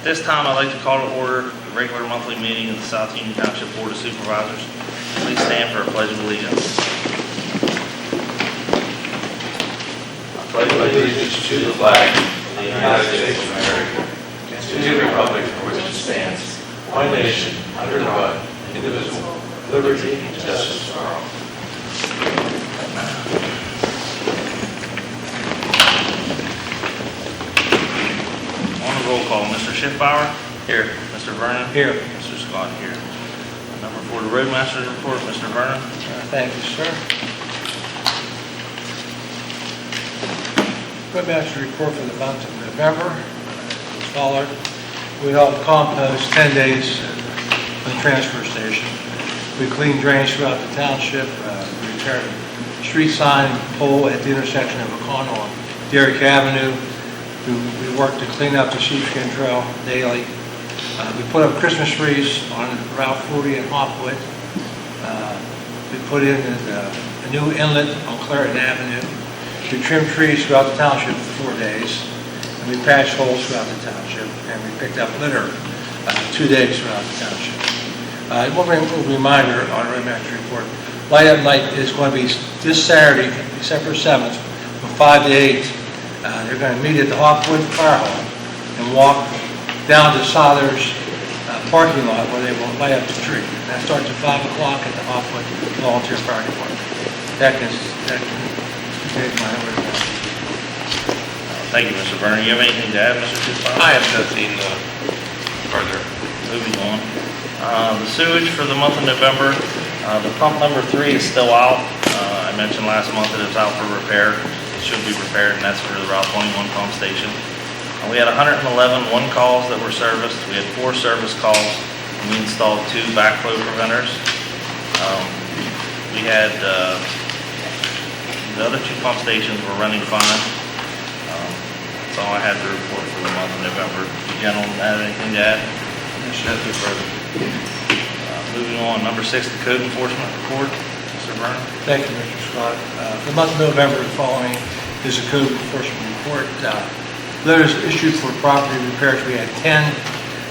This time, I'd like to call to order the regular monthly meeting of the South Union Township Board of Supervisors. Please stand for a pledge of allegiance. I pledge allegiance to the flag of the United States of America, and to the republic for which it stands, one nation, under God, indivisible, liberty and justice for all. Roll call. Mr. Schiffbauer? Here. Mr. Vernon? Here. Mr. Scott here. Number 4, the Roadmaster's report. Mr. Vernon? Thank you, sir. Roadmaster's report for the month of November as followed. We helped compost 10 days at the transfer station. We cleaned drains throughout the township. We repaired a street sign pole at the intersection of O'Connell and Derrick Avenue. We work to clean up the sheepskin trail daily. We put up Christmas trees on Route 40 in Hopwood. We put in a new inlet on Claret Avenue. We trimmed trees throughout the township for 4 days. And we patched holes throughout the township. And we picked up litter 2 days throughout the township. One reminder on our Roadmaster report. Light Up Night is going to be this Saturday, December 7th, from 5 to 8. They're going to meet at the Hopwood Fire Hall and walk down to Sothers parking lot where they will light up the tree. And that starts at 5 o'clock at the Hopwood Volunteer Fire Department. That is my word. Thank you, Mr. Vernon. You have anything to add, Mr. Schiffbauer? I have nothing further. Moving on. The sewage for the month of November, the pump number 3 is still out. I mentioned last month that it was out for repair. Should be repaired, and that's for the Route 21 pump station. We had 111 one calls that were serviced. We had 4 service calls, and we installed 2 backflow preventers. We had the other 2 pump stations were running fine. That's all I had to report for the month of November. Do you gentlemen have anything to add? Nothing further. Moving on, number 6, the code enforcement report. Mr. Vernon. Thank you, Mr. Scott. For the month of November, the following is a code enforcement report. Letters issued for property repairs, we had 10.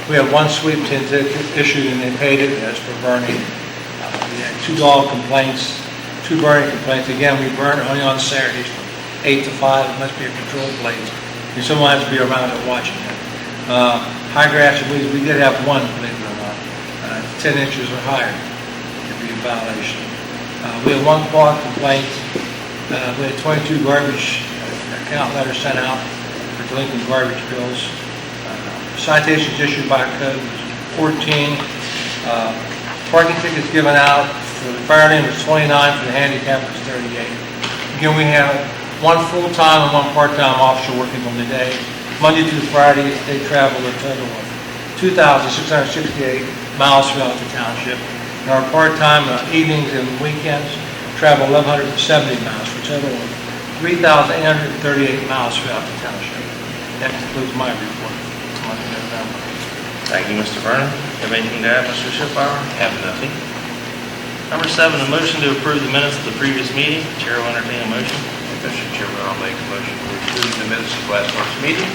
We had 1 sweep ticket issued and they paid it as for burning. We had 2 dog complaints, 2 burning complaints. Again, we burn only on Saturdays from 8 to 5. It must be a control plate. And someone has to be around it watching it. High grass and weeds, we did have 1, believe it or not. 10 inches or higher could be a violation. We had 1 quad complaint. We had 22 garbage account letters sent out for delinquent garbage bills. Citations issued by code was 14. Parking tickets given out for the fire lane was 29, for the handicap was 38. Again, we have 1 full-time and 1 part-time officer working on the day. Monday through Friday, they travel a total of 2,668 miles throughout the township. And our part-time evenings and weekends travel 1,170 miles for a total of 3,838 miles throughout the township. That concludes my report for the month of November. Thank you, Mr. Vernon. Have anything to add, Mr. Schiffbauer? Have nothing. Number 7, a motion to approve the minutes of the previous meeting. Chair will entertain a motion. Mr. Chairman, I'll make a motion to approve the minutes of last month's meeting.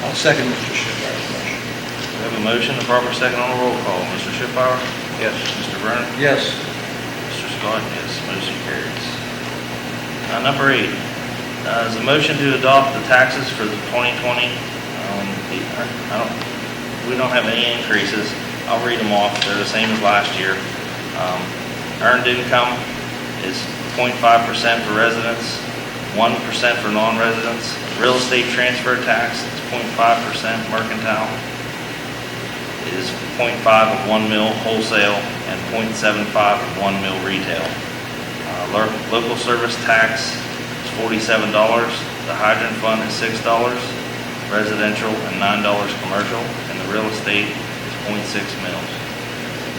I'll second Mr. Schiffbauer's motion. We have a motion, a proper second on the roll call. Mr. Schiffbauer? Yes. Mr. Vernon? Yes. Mr. Scott? Yes. Motion carries. Number 8 is a motion to adopt the taxes for the 2020. We don't have any increases. I'll read them off. They're the same as last year. Earned income is 0.5% for residents, 1% for non-residents. Real estate transfer tax is 0.5% mercantile. It is 0.5 of 1 mil wholesale and 0.75 of 1 mil retail. Local service tax is $47. The hydrant fund is $6. Residential and $9 commercial. And the real estate is 0.6 mils,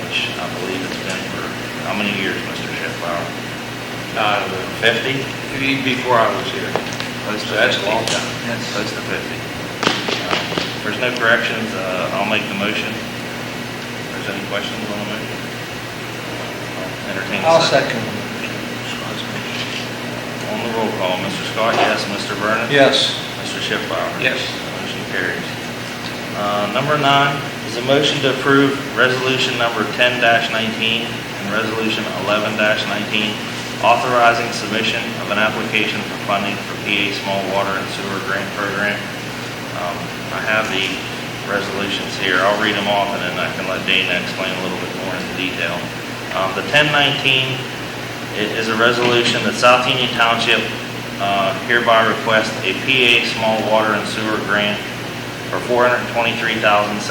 which I believe it's been for how many years, Mr. Schiffbauer? 50? Before I was here. That's a long time. Yes. Close to 50. If there's no corrections, I'll make the motion. If there's any questions on the motion, I'll entertain I'll a second. second Scott's motion. On the roll call, Mr. Scott, yes. Mr. Vernon? Yes. Mr. Schiffbauer? Yes. Motion carries. Number 9 is a motion to approve resolution number 10-19 and resolution 11-19, authorizing submission of an application for funding for PA Small Water and Sewer Grant Program. I have the resolutions here. I'll read them off and then I can let Dana explain a little bit more into detail. The 1019 is a resolution that South Union Township hereby requests a PA Small Water and Sewer Grant for $423,723.30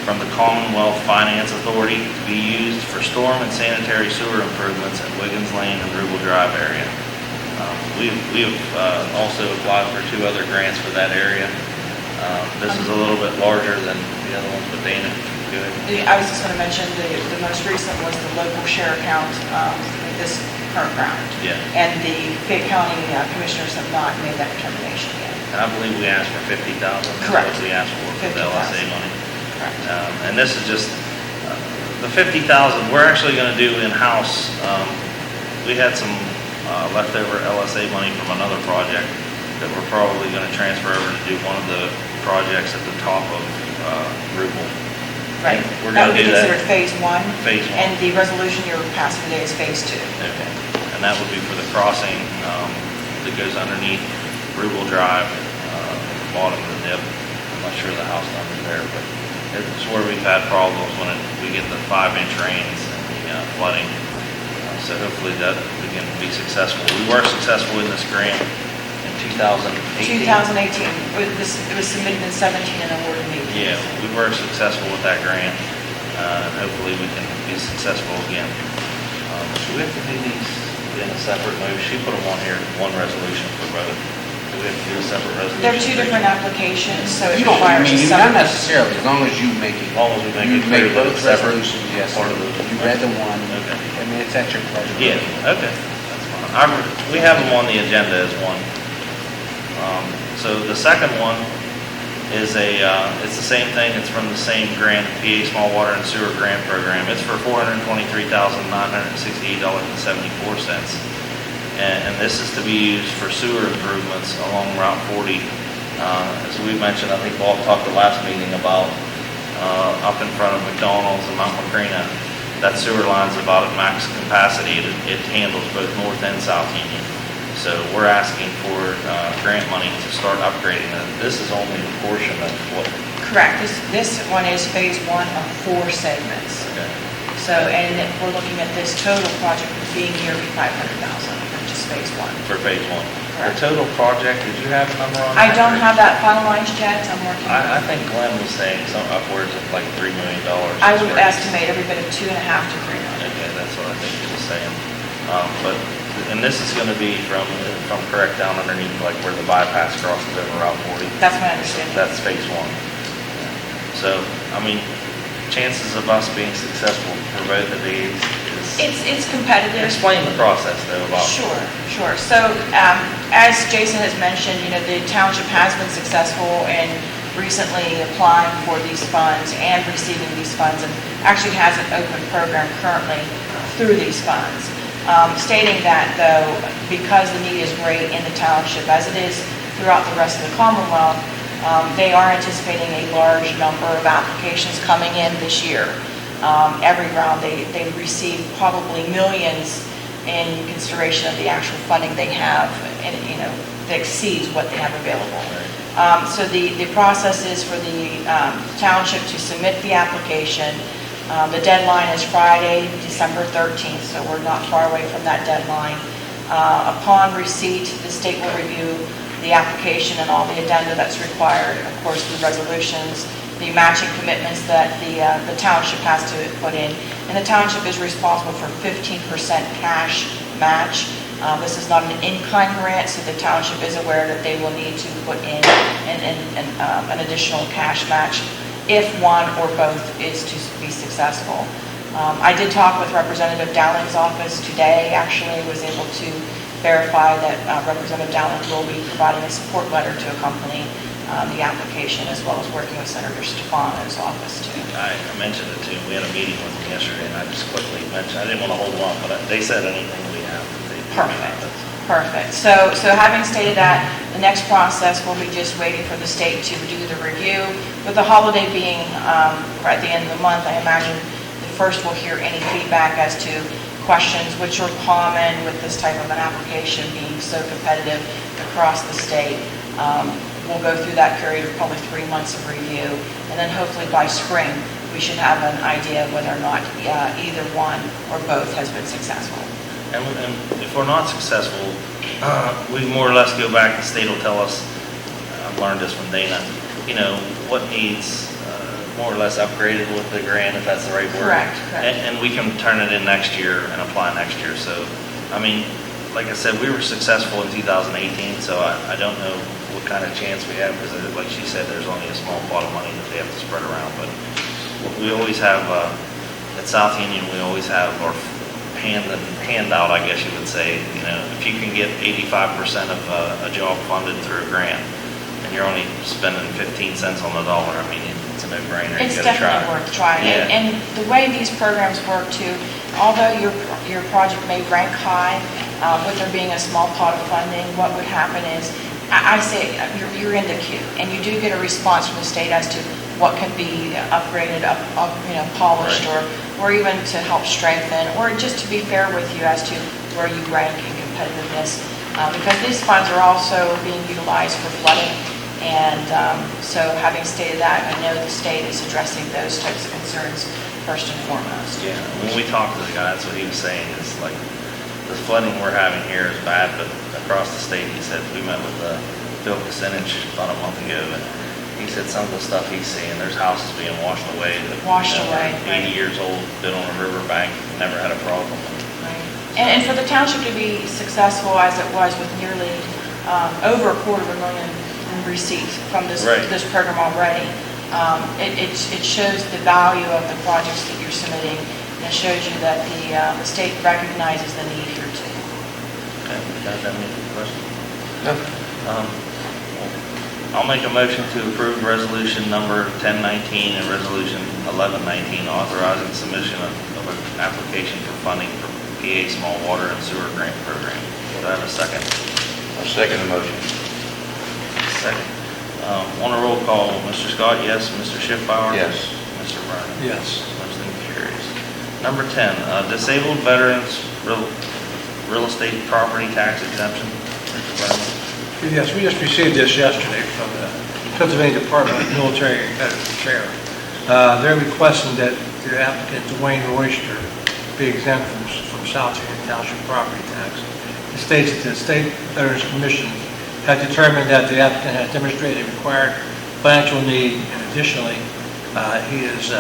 from the Commonwealth Finance Authority to be used for storm and sanitary sewer improvements at Wiggins Lane and Rubel Drive area. We've also applied for 2 other grants for that area. This is a little bit larger than the other ones, but Dana, go ahead. I was just going to mention the most recent was the local share account with this current round. Yeah. And the Fayette County Commissioners have not made that determination yet. And I believe we asked for $50,000. Correct. That's what we asked for the 50,000. LSA money. Correct. And this is just, the $50,000, we're actually going to do in-house. We had some leftover LSA money from another project that we're probably going to transfer over to do one of the projects at the top of Rubel. Right. We're That going would to be do that. considered phase 1. Phase 1. And the resolution you're passing today is phase 2. Okay. And that would be for the crossing that goes underneath Rubel Drive, bottom of the dip. I'm not sure the house number's there, but it's where we've had problems when we get the 5-inch rains and the flooding. So hopefully that we can be successful. We were successful in this grant in 2018. 2018. It was submitted in 17 and awarded in 18. Yeah, we were successful with that grant, and hopefully we can be successful again. Do we have to do these in a separate motion? She put them on here, one resolution for both. Do we have to do a separate resolution? They're 2 different applications, so it You don't, I requires mean, a not separate. necessarily, as long as you make it. As long as we make You it clear make that both it's separate. resolutions, yes. Part of the. You read the one. Okay. I mean, it's at your pleasure. Yeah, okay, that's fine. We have them on the agenda as one. So the second one is it's the same thing, it's from the same grant, PA Small Water and Sewer Grant Program. It's for $423,968.74. And this is to be used for sewer improvements along Route 40. As we mentioned, I think Bob talked the last meeting about up in front of McDonald's and Mount Macrina. That sewer line's about at max capacity. It handles both North and South Union. So we're asking for grant money to start upgrading it. This is only a portion of what. Correct. This one is phase 1 of 4 segments. Okay. So, and we're looking at this total project being nearly $500,000 for just phase 1. For phase 1. The Correct. total project, did you have a number on I that? don't have that finalized yet. I'm working. I think Glenn was saying some upwards of like $3 million. I would estimate every bit of 2.5 to 3 million. Okay, that's what I think he was saying. And this is going to be from correct down underneath, like where the bypass crosses over Route 40. That's my understanding. That's phase 1. So, I mean, chances of us being successful for both of these is... It's competitive. Explain the process though about... Sure. So, as Jason has mentioned, the township has been successful in recently applying for these funds and receiving these funds, and actually has an open program currently through these funds. Stating that, though, because the need is great in the township, as it is throughout the rest of the Commonwealth, they are anticipating a large number of applications coming in this year. Every round, they receive probably millions in consideration of the actual funding they have, and that exceeds what they have available. So the process is for the township to submit the application. The deadline is Friday, December 13th, so we're not far away from that deadline. Upon receipt, the state will review the application and all the addenda that's required, of course, the resolutions, the matching commitments that the township has to put in. And the township is responsible for 15% cash match. This is not an in-kind grant, so the township is aware that they will need to put in an additional cash match if one or both is to be successful. I did talk with Representative Dowling's office today, actually was able to verify that Representative Dowling will be providing a support letter to accompany the application, as well as working with Senator Stefano's office too. I mentioned it too. We had a meeting with them yesterday, and I just quickly mentioned, I didn't want to hold them up, but they said anything we have. Perfect. Perfect. So having stated that, the next process will be just waiting for the state to do the review. With the holiday being right at the end of the month, I imagine the first we'll hear any feedback as to questions which are common with this type of an application being so competitive across the state. We'll go through that period of probably 3 months of review, and then hopefully by spring, we should have an idea of whether or not either one or both has been successful. And if we're not successful, we more or less go back, the state will tell us, I've learned this from Dana, you know, what needs more or less upgraded with the grant, if that's the right word. Correct. And we can turn it in next year and apply next year. So, I mean, like I said, we were successful in 2018, so I don't know what kind of chance we have, because like she said, there's only a small pot of money that they have to spread around. But we always have, at South Union, we always have our handout, I guess you would say. You know, if you can get 85% of a job funded through a grant, and you're only spending 15 cents on the dollar, I mean, it's a no-brainer. It's definitely worth trying. Yeah. And the way these programs work too, although your project may rank high, with there being a small pot of funding, what would happen is, I say you're in the queue, and you do get a response from the state as to what can be upgraded, polished, Right. or even to help strengthen, or just to be fair with you as to where you rank in competitiveness. Because these funds are also being utilized for flooding, and so having stated that, I know the state is addressing those types of concerns first and foremost. Yeah, when we talked to the guy, that's what he was saying, is like, the flooding we're having here is bad, but across the state, he said, we met with Bill Kucinich about a month ago, and he said some of the stuff he's seeing, there's houses being washed away. That, Washed away, 80 years old, been on a riverbank, never had a problem. Right. And for the township to be successful as it was with nearly over $250,000 in receipts from this Right. this program already, it shows the value of the projects that you're submitting, and it shows you that the state recognizes the need here too. Okay, you guys have any questions? No. I'll make a motion to approve resolution number 1019 and resolution 1119, authorizing submission of an application for funding for PA Small Water and Sewer Grant Program. Do I have a second? I'll second the motion. Second. On a roll call, Mr. Scott, yes. Mr. Schiffbauer? Yes. Mr. Vernon? Yes. Motion carries. Number 10, disabled veterans real estate property tax exemption. Mr. Vernon? Yes, we just received this yesterday from the Pennsylvania Department of Military and Veterans Affairs. They're requesting that the applicant, Dwayne Royster, be exempt from South Union Township property tax. It states that the State Veterans Commission has determined that the applicant has demonstrated required financial need, and additionally, he is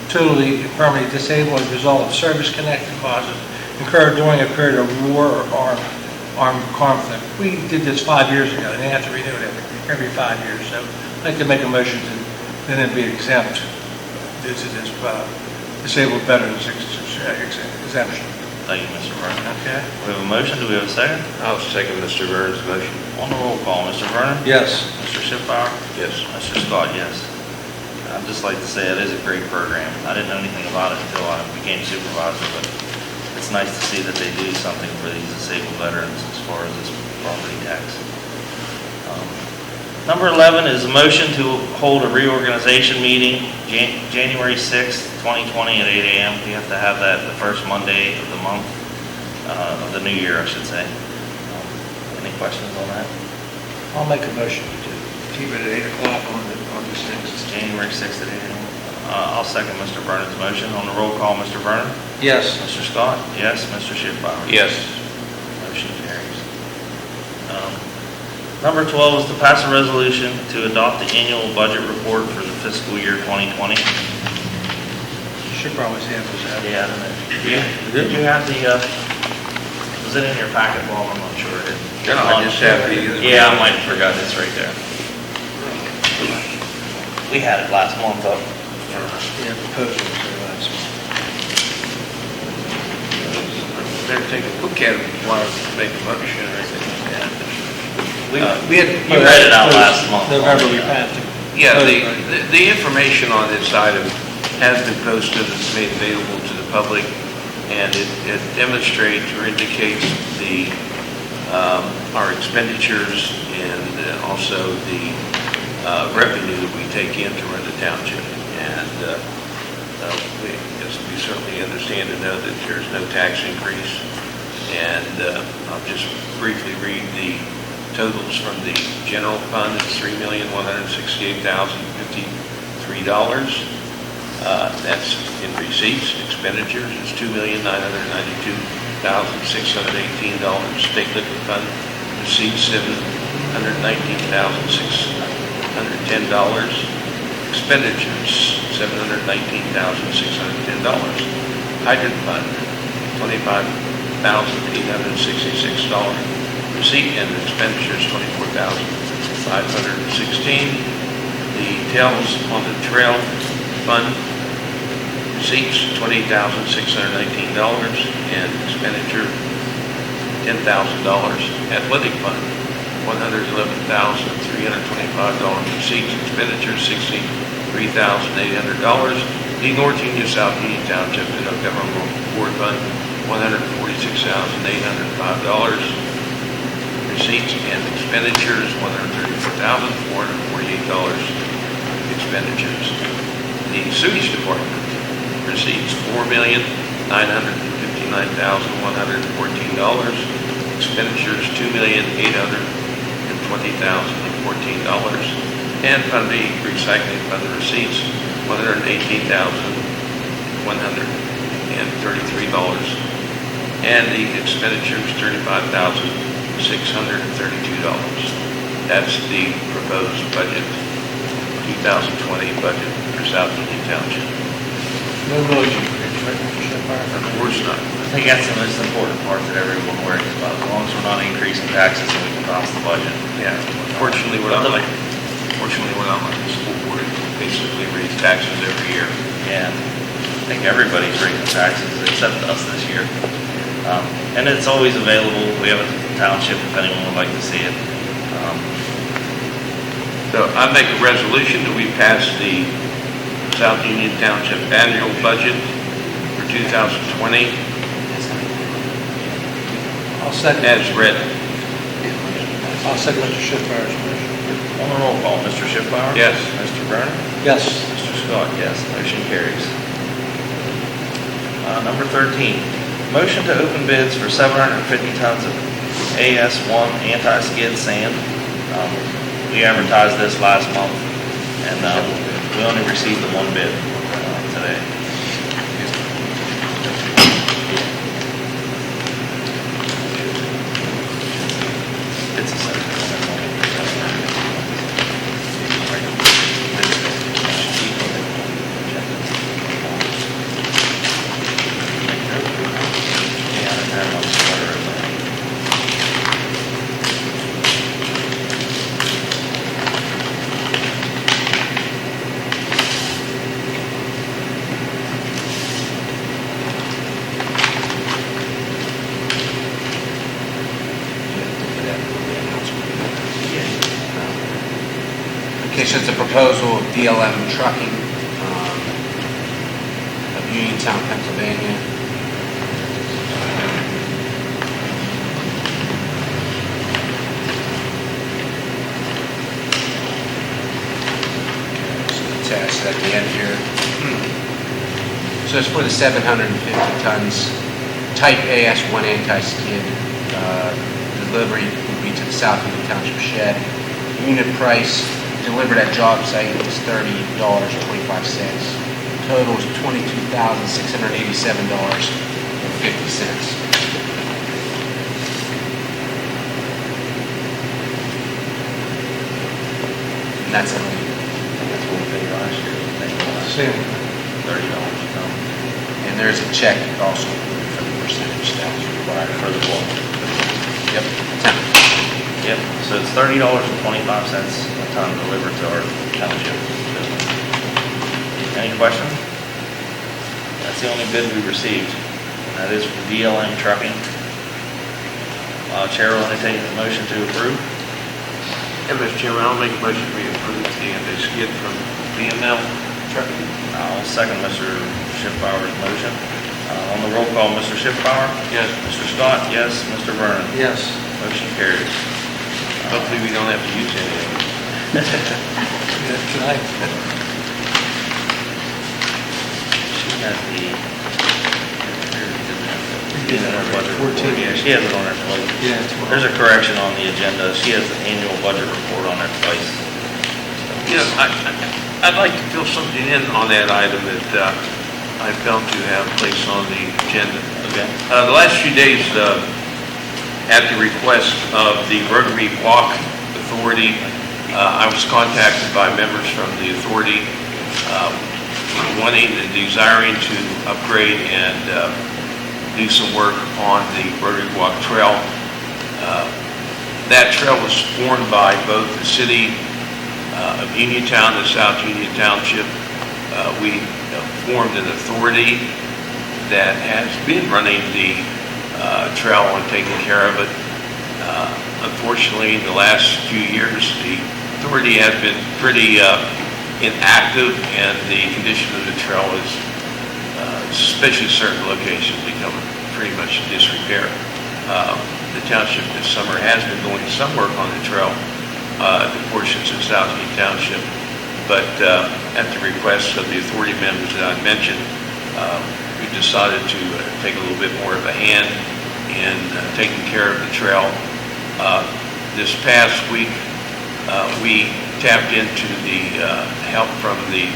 totally and permanently disabled as a result of service-connected causes incurred during a period of war or armed conflict. We did this 5 years ago, and they have to renew it every 5 years. So I'd like to make a motion to then it be exempt due to this disabled veterans exemption. Thank you, Mr. Vernon. Okay? We have a motion. Do we have a second? I'll second Mr. Vernon's motion. On the roll call, Mr. Vernon? Yes. Mr. Schiffbauer? Yes. Mr. Scott, yes. I'd just like to say it is a great program. I didn't know anything about it until I became supervisor, but it's nice to see that they do something for these disabled veterans as far as this property tax. Number 11 is a motion to hold a reorganization meeting, January 6th, 2020 at 8 a.m. We have to have that the first Monday of the month, of the new year, I should say. Any questions on that? I'll make a motion to keep it at 8 o'clock on this next. It's January 6th at 8 a.m. I'll second Mr. Vernon's motion. On the roll call, Mr. Vernon? Yes. Mr. Scott? Yes. Mr. Schiffbauer? Yes. Motion carries. Number 12 is to pass a resolution to adopt the annual budget report for the fiscal year 2020. Should probably have this out. Yeah, I don't know. Did you have the, was it in your packet, Bob? I'm not sure. No, I just have the. Yeah, I might have forgot. It's right there. We had it last month, though. Yeah, proposal was there last month. Better take a look at it before I make a motion or anything like that. We had. You read it out last month. November, we passed it. Yeah, the information on this item has been posted, it's made available to the public, and it demonstrates or indicates the expenditures and also the revenue that we take in to run the township. And we certainly understand and know that there's no tax increase. And I'll just briefly read the totals from the general fund. It's $3,168,053. That's in receipts. Expenditures is $2,992,618. State liquid fund receipts $719,610. Expenditures $719,610. Hydrant fund $25,866. Receipt and expenditures $24,516. The tails on the trail fund receipts $28,619 and expenditure $10,000. Athletic fund $111,325. Receipts and expenditures $63,800. The North Union South Union Township Government Board Fund $146,805. Receipts and expenditures $134,448. Expenditures. The sewage department receipts $4,959,114. Expenditures $2,820,014. And Fund B, recycling fund receipts $118,133. And the expenditures $35,632. That's the proposed budget, 2020 budget for South Union Township. No millage increase, right, Mr. Shepard? Of course not. I think that's the most important part that everyone worries about. As long as we're not increasing taxes and we can balance the budget. Yeah, fortunately, we're not like the school board. It basically raise taxes every year. Yeah, I think everybody's raising taxes except us this year. And it's always available. We have a township if anyone would like to see it. So I make a resolution that we pass the South Union Township annual budget for 2020 I'll second. as read. I'll second Mr. Shepard's motion. On the roll call, Mr. Schiffbauer? Yes. Mr. Vernon? Yes. Mr. Scott, yes. Motion carries. Number 13, motion to open bids for 750 tons of AS1 anti-skid sand. We advertised this last month, and we only received the one bid today. It's a second. Okay, so it's a proposal of DLM Trucking of Uniontown, Pennsylvania. So the text at the end here. So it's for the 750 tons Type AS1 anti-skid. Delivery would be to the South Union Township shed. Unit price delivered at job site is $30.25. Total is $22,687.50. And that's it. That's what we paid last year. Same. $30 a ton And there's a check also for the percentage that was required. for the bulk. Yep. Yep, so it's $30.25 a ton delivered to our township business. Any questions? That's the only bid we received. That is from DLM Trucking. Chair will entertain a motion to approve. And Mr. Chairman, I'll make a motion we approve the anti-skid from DML Trucking. I'll second Mr. Schiffbauer's motion. On the roll call, Mr. Schiffbauer? Yes. Mr. Scott, yes. Mr. Vernon? Yes. Motion carries. Hopefully, we don't have to use any of it. Yeah, tonight. She has the. Yeah, In her budget report. 14. Yeah, she has it on her plate. Yeah, it's There's a correction on the agenda. She has the annual budget report on her twice. You know, I'd like to fill something in on that item that I felt to have placed on the agenda. Okay. The last few days, at the request of the Rotary Walk Authority, I was contacted by members from the authority wanting and desiring to upgrade and do some work on the Rotary Walk Trail. That trail was formed by both the city of Uniontown and South Union Township. We formed an authority that has been running the trail and taking care of it. Unfortunately, in the last few years, the authority has been pretty inactive, and the condition of the trail is, especially certain locations, become pretty much in disrepair. The township this summer has been doing some work on the trail, the portions of South Union Township, but at the request of the authority members that I mentioned, we decided to take a little bit more of a hand in taking care of the trail. This past week, we tapped into the help from the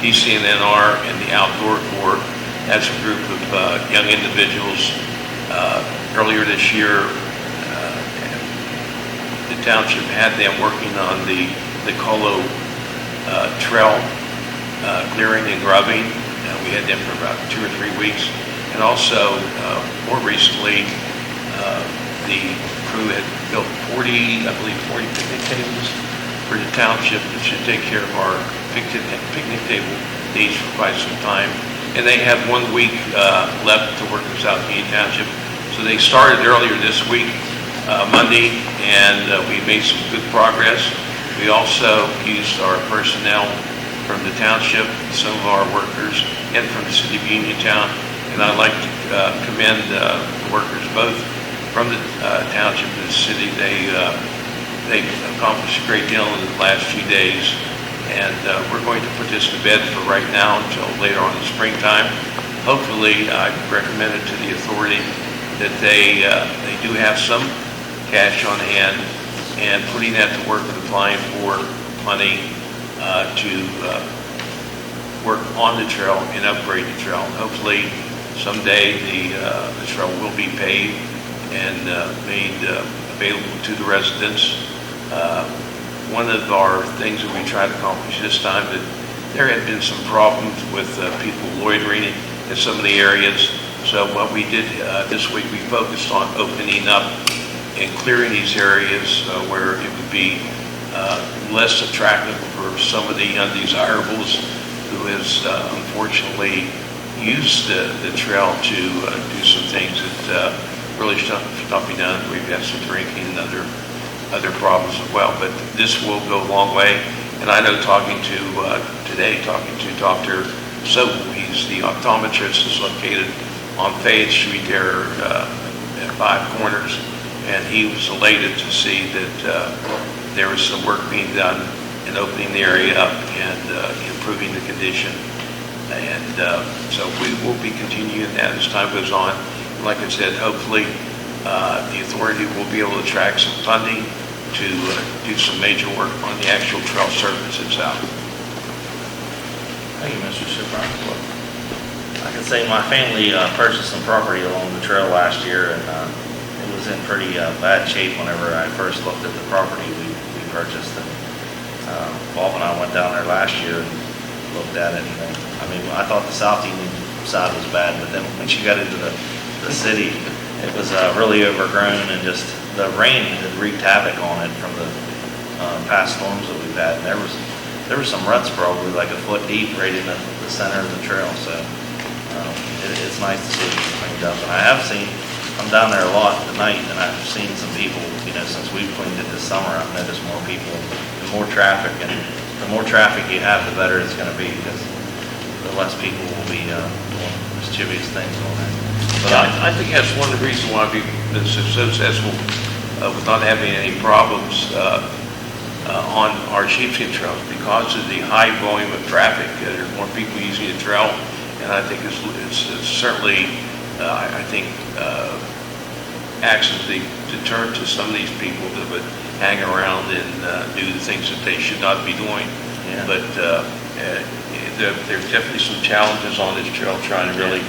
DCNR and the Outdoor Corps. That's a group of young individuals. Earlier this year, the township had them working on the Colo trail clearing and grubbing. We had them for about 2 or 3 weeks. And also, more recently, the crew had built 40 picnic tables for the township that should take care of our picnic table needs for quite some time. And they have 1 week left to work in South Union Township. So they started earlier this week, Monday, and we made some good progress. We also used our personnel from the township, some of our workers, and from the city of Uniontown. And I'd like to commend the workers both from the township and the city. They've accomplished a great deal in the last few days, and we're going to put this to bed for right now until later on in the springtime. Hopefully, I recommended to the authority that they do have some cash on hand, and putting that to work and applying for money to work on the trail and upgrade the trail. Hopefully, someday the trail will be paved and made available to the residents. One of our things that we tried to accomplish this time, that there had been some problems with people loitering in some of the areas. So what we did this week, we focused on opening up and clearing these areas where it would be less attractive for some of the undesirables who has unfortunately used the trail to do some things that really should not be done. We've got some drinking and other problems as well, but this will go a long way. And I know talking to Dr. Sobel, he's the optometrist that's located on Fayette Street there at 5 Corners, and he was elated to see that there was some work being done in opening the area up and improving the condition. And so we will be continuing that as time goes on. And like I said, hopefully the authority will be able to attract some funding to do some major work on the actual trail surface itself. Thank you, Mr. Supervisor. I can say my family purchased some property along the trail last year, and it was in pretty bad shape whenever I first looked at the property we purchased. And Bob and I went down there last year and looked at it. And I mean, I thought the South Union side was bad, but then once you got into the city, it was really overgrown, and just the rain had wreaked havoc on it from the past storms that we've had. And there were some ruts probably like a foot deep right in the center of the trail. So it's nice to see it cleaned up. And I'm down there a lot at night, and I've seen some people, since we've cleaned it this summer, I've noticed more people and more traffic. And the more traffic you have, the better it's going to be, because the less people will be doing mischievous things on it. But I think that's one of the reasons why we've been so successful with not having any problems on our sheepskin trails because of the high volume of traffic. There's more people using the trail, and I think it's certainly, I think, acts as the deterrent to some of these people that would hang around and do the things that they should not be doing. Yeah. But there's definitely some challenges on this trail trying to really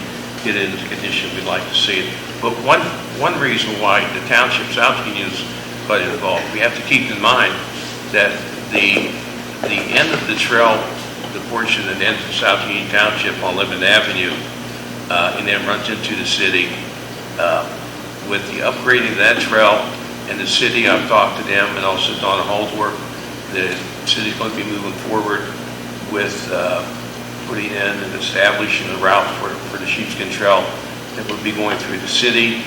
get it into the condition we'd like to see it. But one reason why the township South Union is quite involved, we have to keep in mind that the end of the trail, the portion that ends in South Union Township on Lebanon Avenue, and then runs into the city, with the upgrading of that trail and the city, I've talked to them, and also Donna Holdsworth, the city's going to be moving forward with putting in and establishing a route for the sheepskin trail that will be going through the city,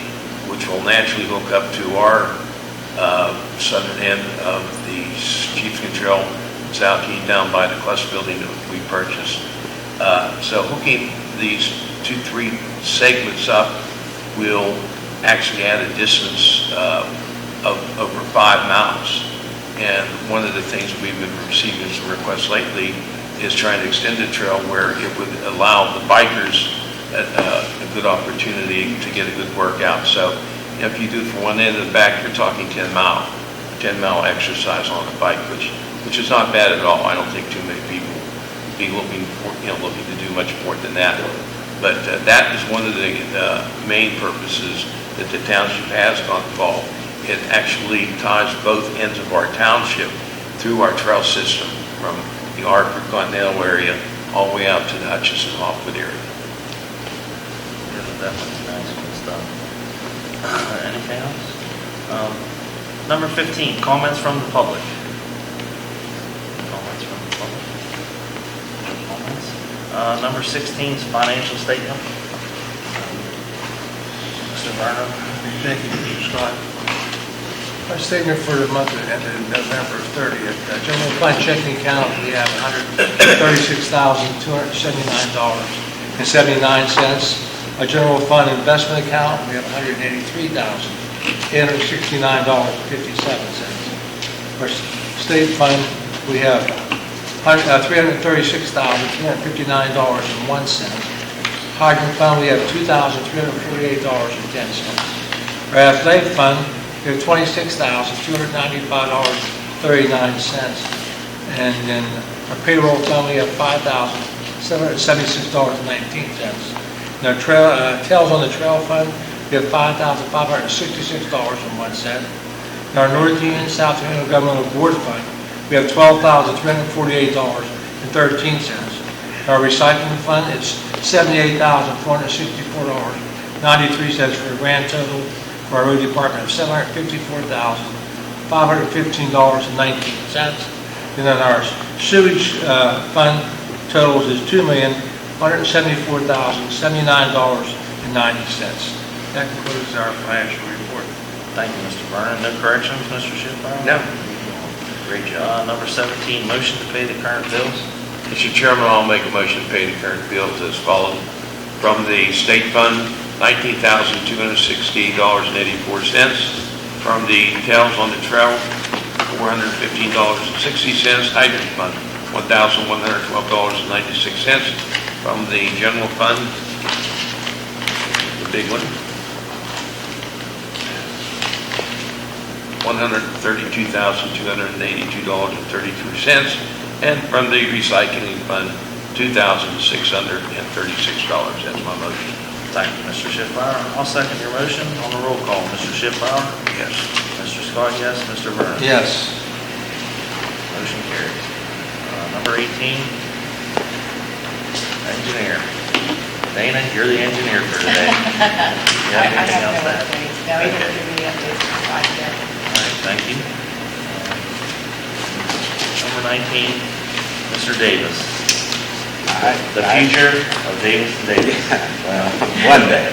which will naturally hook up to our southern end of the sheepskin trail, South Union, down by the Cluss building that we purchased. So hooking these 2-3 segments up will actually add a distance of over 5 miles. And one of the things we've been receiving as a request lately is trying to extend the trail where it would allow the bikers a good opportunity to get a good workout. So if you do it from one end to the back, you're talking 10-mile exercise on the bike, which is not bad at all. I don't think too many people be looking to do much more than that. But that is one of the main purposes that the township has got involved. It actually ties both ends of our township through our trail system from the Hartford Continental area all the way out to the Hutchinson Hoffman area. Yeah, definitely nice, good stuff. Anything else? Number 15, comments from the public. Comments from the public. Comments. Number 16 is financial statement. Mr. Vernon. Thank you, Mr. Scott. Our statement for the month that ended November 30th, general fund checking account, we have $136,279.79. A general fund investment account, we have $183,869.57. Our state fund, we have $336,259.01. Hydrant fund, we have $2,348.10. Our athletic fund, we have $26,295.39. And then our payroll fund, we have $5,776.19. Now, tails on the trail fund, we have $5,566.01. Now, our North Union, South Union Governmental Board Fund, we have $12,348.13. Our recycling fund is $78,464.93 for a grand total for our road department of $754,515.19. And then our sewage fund totals is $2,174,079.90. That concludes our financial report. Thank you, Mr. Vernon. No corrections, Mr. Schiffbauer? No. Great job. Number 17, motion to pay the current bills. Mr. Chairman, I'll make a motion to pay the current bills as follows. From the state fund, $19,268.84. From the tails on the trail, $415.60. Hydrant fund, $1,112.96. From the general fund, the big one, $132,282.32. And from the recycling fund, $2,636. That's my motion. Thank you, Mr. Schiffbauer. I'll second your motion on the roll call. Mr. Schiffbauer? Yes. Mr. Scott, yes. Mr. Vernon? Yes. Motion carries. Number 18, engineer. Dana, you're the engineer for today. You have anything else to add? No, he didn't give me the updates on the project. All right, thank you. Number 19, Mr. Davis. The future of Davis and Davis. Well, one day.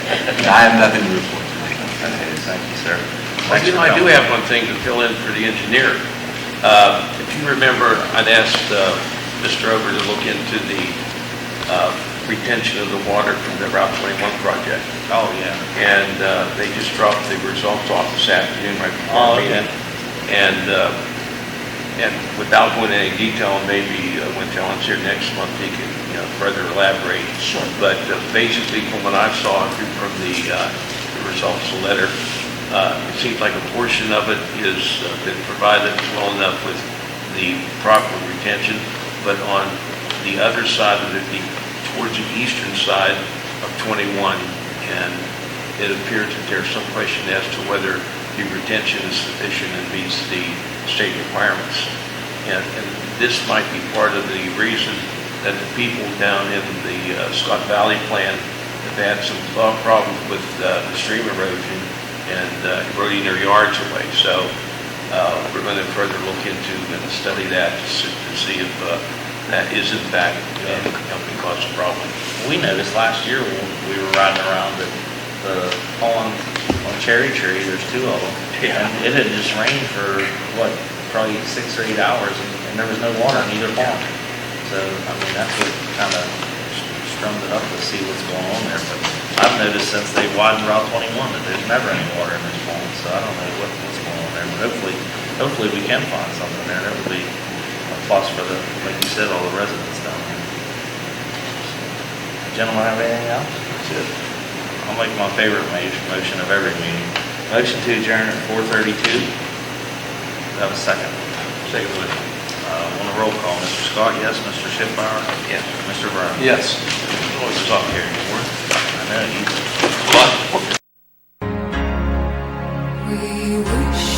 I have nothing to report tonight. Okay, thank you, sir. Well, you know, I do have one thing to fill in for the engineer. If you remember, I'd asked Mr. Over to look into the retention of the water from the Route 21 project. Oh, yeah. And they just dropped the results off this afternoon right before Oh, our meeting. And without going into any detail, maybe when John's here next month, he can, further elaborate. Sure. But basically, from what I saw from the results of the letter, it seems like a portion of it has been provided well enough with the proper retention, but on the other side of it, towards the eastern side of 21, and it appears that there's some question as to whether the retention is sufficient and meets the state requirements. And this might be part of the reason that the people down in the Scott Valley plan have had some problems with the stream erosion and eroding their yards away. So we're going to further look into and study that to see if that is in fact going to cause a problem. We noticed last year when we were riding around that the on Cherry Tree, there's two of them. Yeah. And it had just rained for, probably 6 or 8 hours, and there was no water in either pond. So, I mean, that's what kind of strummed it up to see what's going on there. But I've noticed since they widened Route 21 that there's never any water in those ponds, so I don't know what's going on there. But hopefully we can find something there. That would be a plus for like you said, all the residents down there. Gentlemen, have anything else? That's it. I'll make my favorite motion of every meeting. Motion to adjourn at 4:32. Have a second. Second one. On a roll call, Mr. Scott, yes. Mr. Schiffbauer? Yes. Mr. Brown? Yes. Always talk here. I know, you. We wish